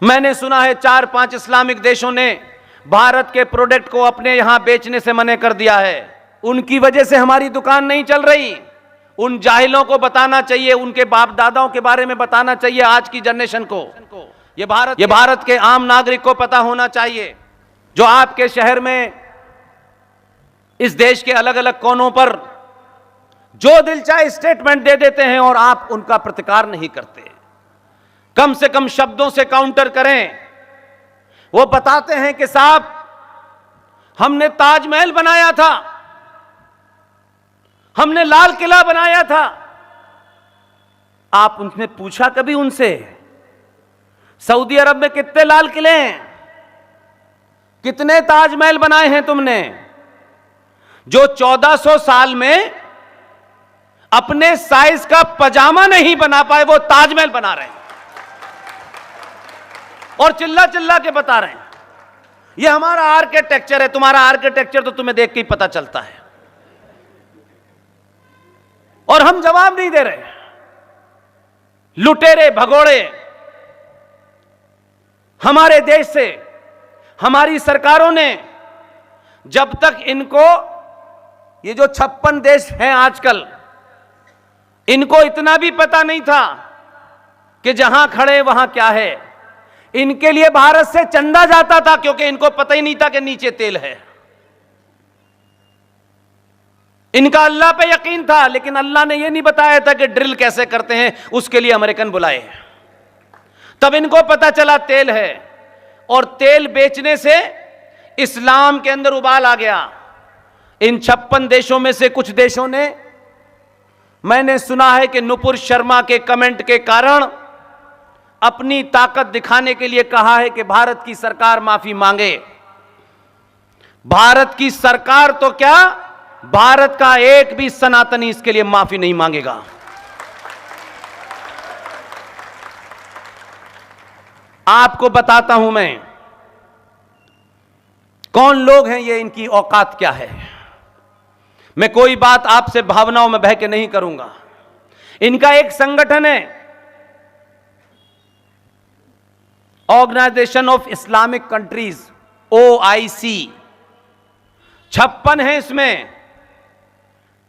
मैंने सुना है 4-5 इस्लामिक देशों ने भारत के प्रोडक्ट को अपने यहां बेचने से मना कर दिया है। उनकी वजह से हमारी दुकान नहीं चल रही। उन जाहिलों को बताना चाहिए, उनके बाप दादाओं के बारे में बताना चाहिए आज की जनरेशन को। ये भारत के आम नागरिक को पता होना चाहिए, जो आपके शहर में, इस देश के अलग अलग कोनों पर जो दिल चाहे स्टेटमेंट दे देते हैं और आप उनका प्रतिकार नहीं करते। कम से कम शब्दों से काउंटर करें। वो बताते हैं कि साहब हमने ताजमहल बनाया था, हमने लाल किला बनाया था। आप उनने पूछा कभी उनसे सऊदी अरब में कितने लाल किले हैं, कितने ताजमहल बनाए हैं तुमने? जो 1400 साल में अपने साइज का पजामा नहीं बना पाए वो ताजमहल बना रहे हैं और चिल्ला चिल्ला के बता रहे हैं ये हमारा आर्किटेक्चर है। तुम्हारा आर्किटेक्चर तो तुम्हें देख के ही पता चलता है, और हम जवाब नहीं दे रहे। लुटेरे भगोड़े हमारे देश से, हमारी सरकारों ने, जब तक इनको, ये जो 56 देश हैं आजकल, इनको इतना भी पता नहीं था कि जहां खड़े वहां क्या है। इनके लिए भारत से चंदा जाता था क्योंकि इनको पता ही नहीं था कि नीचे तेल है। इनका अल्लाह पे यकीन था, लेकिन अल्लाह ने यह नहीं बताया था कि ड्रिल कैसे करते हैं, उसके लिए अमेरिकन बुलाए। तब इनको पता चला तेल है, और तेल बेचने से इस्लाम के अंदर उबाल आ गया। इन 56 देशों में से कुछ देशों ने, मैंने सुना है कि नुपुर शर्मा के कमेंट के कारण अपनी ताकत दिखाने के लिए कहा है कि भारत की सरकार माफी मांगे। भारत की सरकार तो क्या, भारत का एक भी सनातनी इसके लिए माफी नहीं मांगेगा। आपको बताता हूं मैं कौन लोग हैं, ये इनकी औकात क्या है। मैं कोई बात आपसे भावनाओं में बह के नहीं करूंगा। इनका एक संगठन है, organisation of Islamic countries, OIC। 56 हैं इसमें,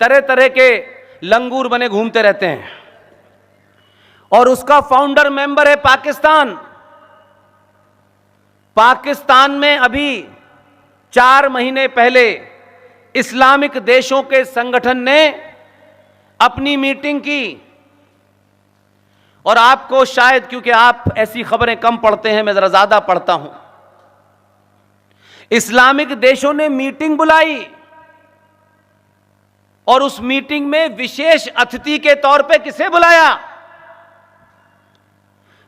तरह तरह के लंगूर बने घूमते रहते हैं, और उसका फाउंडर मेंबर है पाकिस्तान। पाकिस्तान में अभी 4 महीने पहले इस्लामिक देशों के संगठन ने अपनी मीटिंग की, और आपको शायद, क्योंकि आप ऐसी खबरें कम पढ़ते हैं, मैं जरा ज्यादा पढ़ता हूं, इस्लामिक देशों ने मीटिंग बुलाई, और उस मीटिंग में विशेष अतिथि के तौर पे किसे बुलाया?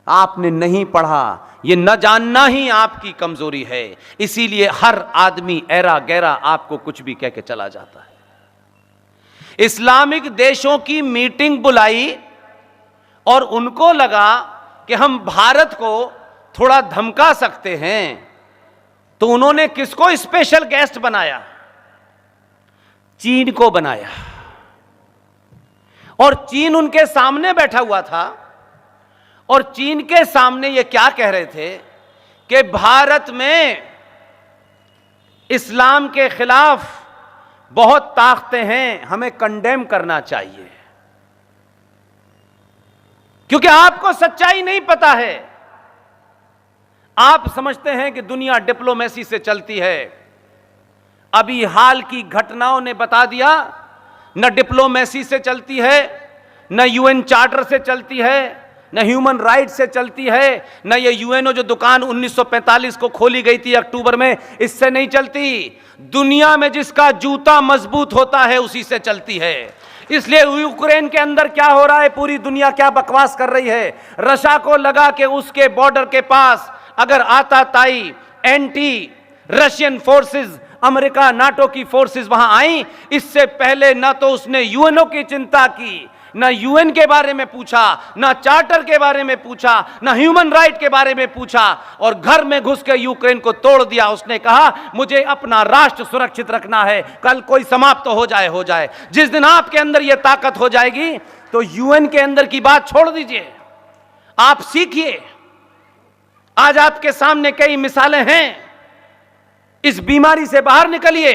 आपने नहीं पढ़ा। ये न जानना ही आपकी कमजोरी है, इसीलिए हर आदमी ऐरा गैरा आपको कुछ भी कह के चला जाता है। इस्लामिक देशों की मीटिंग बुलाई, और उनको लगा कि हम भारत को थोड़ा धमका सकते हैं, तो उन्होंने किसको स्पेशल गेस्ट बनाया? चीन को बनाया। और चीन उनके सामने बैठा हुआ था, और चीन के सामने ये क्या कह रहे थे कि भारत में इस्लाम के खिलाफ बहुत ताकतें हैं, हमें कंडेम करना चाहिए। क्योंकि आपको सच्चाई नहीं पता है। आप समझते हैं कि दुनिया डिप्लोमेसी से चलती है। अभी हाल की घटनाओं ने बता दिया, न डिप्लोमेसी से चलती है, न UN चार्टर से चलती है, न ह्यूमन राइट्स से चलती है, न ये UNO जो दुकान 1945 को खोली गई थी अक्टूबर में, इससे नहीं चलती। दुनिया में जिसका जूता मजबूत होता है उसी से चलती है। इसलिए यूक्रेन के अंदर क्या हो रहा है, पूरी दुनिया क्या बकवास कर रही है। रशिया को लगा कि उसके बॉर्डर के पास अगर आताताई anti Russian forces, America NATO की फोर्सेस वहां आई, इससे पहले न तो उसने UNO की चिंता की, न UN के बारे में पूछा, न चार्टर के बारे में पूछा, न ह्यूमन राइट के बारे में पूछा, और घर में घुस के यूक्रेन को तोड़ दिया। उसने कहा मुझे अपना राष्ट्र सुरक्षित रखना है, कल कोई समाप्त तो हो जाए। जिस दिन आपके अंदर यह ताकत हो जाएगी तो UN के अंदर की बात छोड़ दीजिए, आप सीखिए। आज आज आपके सामने कई मिसालें हैं। इस बीमारी से बाहर निकलिए।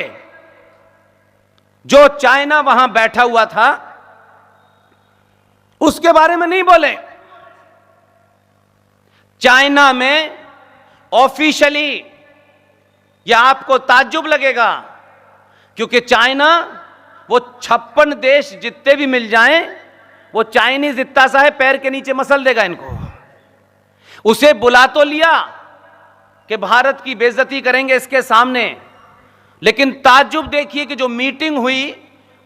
जो चाइना वहां बैठा हुआ था उसके बारे में नहीं बोले। चाइना में ऑफिशियली, यह आपको ताज्जुब लगेगा, क्योंकि चाइना, वो 56 देश जितने भी मिल जाएं, वो चाइनीज इतना सा है पैर के नीचे मसल देगा इनको। उसे बुला तो लिया कि भारत की बेइज्जती करेंगे इसके सामने, लेकिन ताज्जुब देखिए कि जो मीटिंग हुई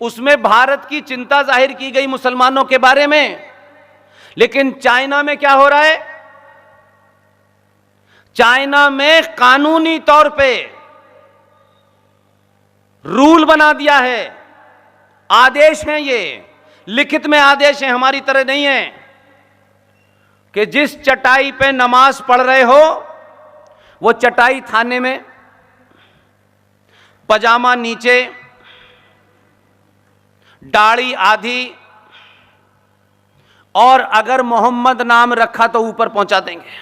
उसमें भारत की चिंता जाहिर की गई मुसलमानों के बारे में, लेकिन चाइना में क्या हो रहा है? चाइना में कानूनी तौर पे रूल बना दिया है, आदेश हैं, ये लिखित में आदेश हैं, हमारी तरह नहीं है, कि जिस चटाई पे नमाज पढ़ रहे हो वो चटाई थाने में, पजामा नीचे, दाढ़ी आधी, और अगर मोहम्मद नाम रखा तो ऊपर पहुंचा देंगे।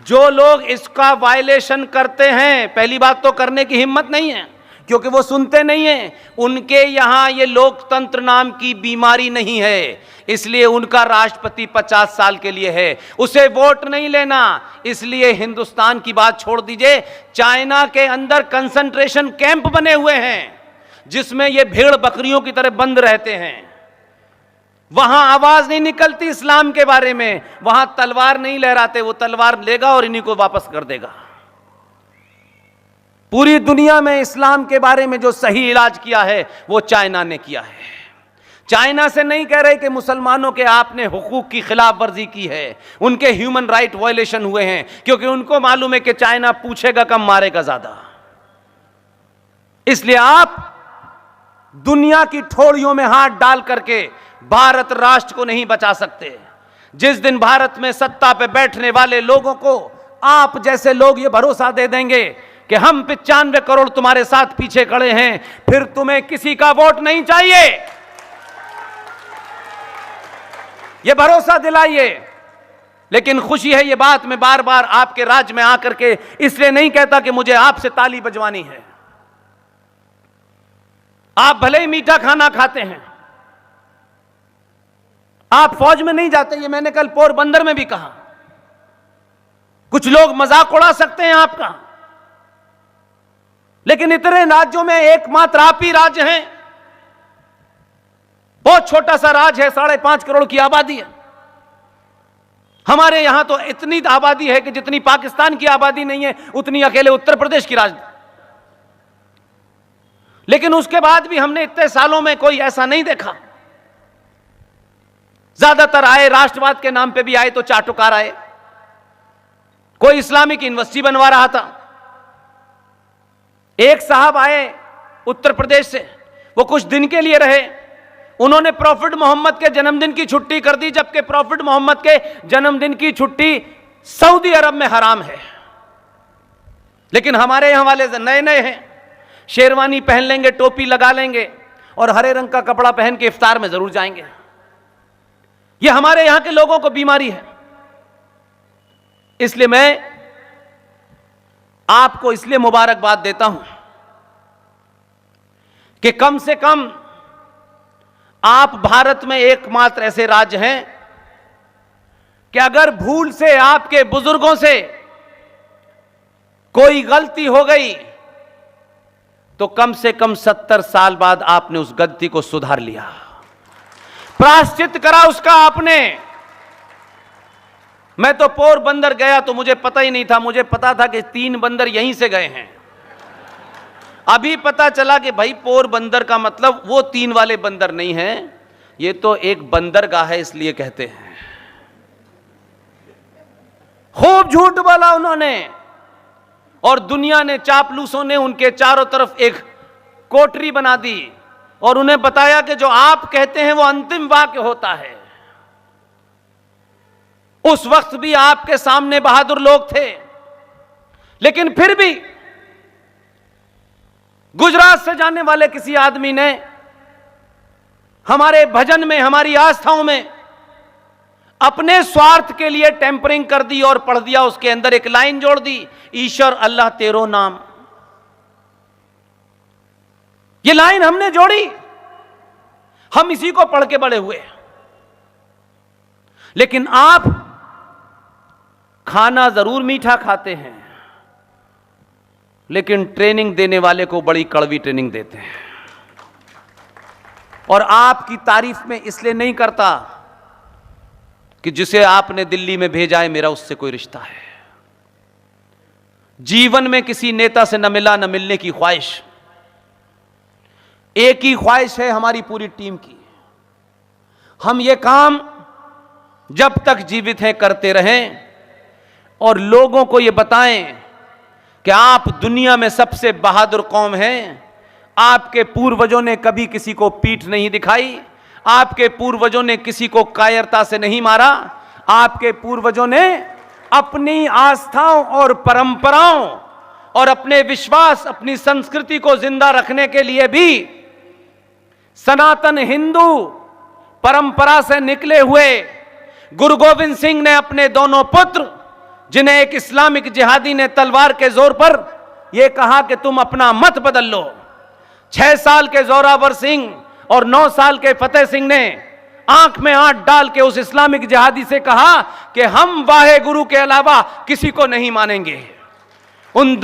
जो लोग इसका वायलेशन करते हैं, पहली बात तो करने की हिम्मत नहीं है क्योंकि वो सुनते नहीं हैं। उनके यहां ये लोकतंत्र नाम की बीमारी नहीं है, इसलिए उनका राष्ट्रपति 50 साल के लिए है, उसे वोट नहीं लेना। इसलिए हिंदुस्तान की बात छोड़ दीजिए, चाइना के अंदर कंसंट्रेशन कैंप बने हुए हैं जिसमें ये भेड़ बकरियों की तरह बंद रहते हैं। वहां आवाज नहीं निकलती इस्लाम के बारे में, वहां तलवार नहीं लहराते, वो तलवार लेगा और इन्हीं को वापस कर देगा। पूरी दुनिया में इस्लाम के बारे में जो सही इलाज किया है वो चाइना ने किया है। चाइना से नहीं कह रहे कि मुसलमानों के आपने हुकूक की खिलाफ वर्जी की है, उनके ह्यूमन राइट वायलेशन हुए हैं, क्योंकि उनको मालूम है कि चाइना पूछेगा कम मारेगा ज्यादा। इसलिए आप दुनिया की ठोड़ियों में हाथ डाल करके भारत राष्ट्र को नहीं बचा सकते। जिस दिन भारत में सत्ता पे बैठने वाले लोगों को आप जैसे लोग ये भरोसा दे देंगे कि हम 95 करोड़ तुम्हारे साथ पीछे खड़े हैं, फिर तुम्हें किसी का वोट नहीं चाहिए। ये भरोसा दिलाइए। लेकिन खुशी है ये बात मैं बार बार आपके राज्य में आकर के इसलिए नहीं कहता कि मुझे आपसे ताली बजवानी है। आप भले ही मीठा खाना खाते हैं, आप फौज में नहीं जाते, ये मैंने कल पोरबंदर में भी कहा। कुछ लोग मजाक उड़ा सकते हैं आपका, लेकिन इतने राज्यों में एकमात्र आप ही राज्य हैं। बहुत छोटा सा राज्य है, 5.5 करोड़ की आबादी है। हमारे यहां तो इतनी आबादी है कि जितनी पाकिस्तान की आबादी नहीं है उतनी अकेले उत्तर प्रदेश की राजधानी। लेकिन उसके बाद भी हमने इतने सालों में कोई ऐसा नहीं देखा। ज्यादातर आए राष्ट्रवाद के नाम पे भी आए तो चाटुकार आए। कोई इस्लामिक यूनिवर्सिटी बनवा रहा था, एक साहब आए उत्तर प्रदेश से, वो कुछ दिन के लिए रहे, उन्होंने प्रॉफिट मोहम्मद के जन्मदिन की छुट्टी कर दी, जबकि प्रॉफिट मोहम्मद के जन्मदिन की छुट्टी सऊदी अरब में हराम है। लेकिन हमारे यहां वाले नए नए हैं, शेरवानी पहन लेंगे, टोपी लगा लेंगे और हरे रंग का कपड़ा पहन के इफ्तार में जरूर जाएंगे। यह हमारे यहां के लोगों को बीमारी है। इसलिए मैं आपको इसलिए मुबारकबाद देता हूं कि कम से कम आप भारत में एकमात्र ऐसे राज्य हैं कि अगर भूल से आपके बुजुर्गों से कोई गलती हो गई तो कम से कम 70 साल बाद आपने उस गलती को सुधार लिया, प्रायश्चित करा उसका आपने। मैं तो पोरबंदर गया तो मुझे पता ही नहीं था, मुझे पता था कि 3 बंदर यहीं से गए हैं। अभी पता चला कि भाई पोरबंदर का मतलब वो 3 वाले बंदर नहीं हैं, ये तो एक बंदरगाह है इसलिए कहते हैं। खूब झूठ बोला उन्होंने और दुनिया ने, चापलूसों ने उनके चारों तरफ एक कोठरी बना दी और उन्हें बताया कि जो आप कहते हैं वो अंतिम वाक्य होता है। उस वक्त भी आपके सामने बहादुर लोग थे, लेकिन फिर भी गुजरात से जाने वाले किसी आदमी ने हमारे भजन में, हमारी आस्थाओं में अपने स्वार्थ के लिए टेम्परिंग कर दी और पढ़ दिया, उसके अंदर एक लाइन जोड़ दी, ईश्वर अल्लाह तेरो नाम। ये लाइन हमने जोड़ी, हम इसी को पढ़ के बड़े हुए। लेकिन आप खाना जरूर मीठा खाते हैं, लेकिन ट्रेनिंग देने वाले को बड़ी कड़वी ट्रेनिंग देते हैं। और आपकी तारीफ में इसलिए नहीं करता कि जिसे आपने दिल्ली में भेजा है मेरा उससे कोई रिश्ता है। जीवन में किसी नेता से न मिला, न मिलने की ख्वाहिश। एक ही ख्वाहिश है हमारी पूरी टीम की, हम ये काम जब तक जीवित हैं करते रहें और लोगों को ये बताएं कि आप दुनिया में सबसे बहादुर कौम हैं। आपके पूर्वजों ने कभी किसी को पीठ नहीं दिखाई, आपके पूर्वजों ने किसी को कायरता से नहीं मारा, आपके पूर्वजों ने अपनी आस्थाओं और परंपराओं और अपने विश्वास, अपनी संस्कृति को जिंदा रखने के लिए भी सनातन हिंदू परंपरा से निकले हुए गुरु गोविंद सिंह ने अपने दोनों पुत्र, जिन्हें एक इस्लामिक जिहादी ने तलवार के जोर पर यह कहा कि तुम अपना मत बदल लो, 6 साल के जोरावर सिंह और 9 साल के फतेह सिंह ने आंख में आंख डाल के उस इस्लामिक जिहादी से कहा कि हम वाहे गुरु के अलावा किसी को नहीं मानेंगे। उन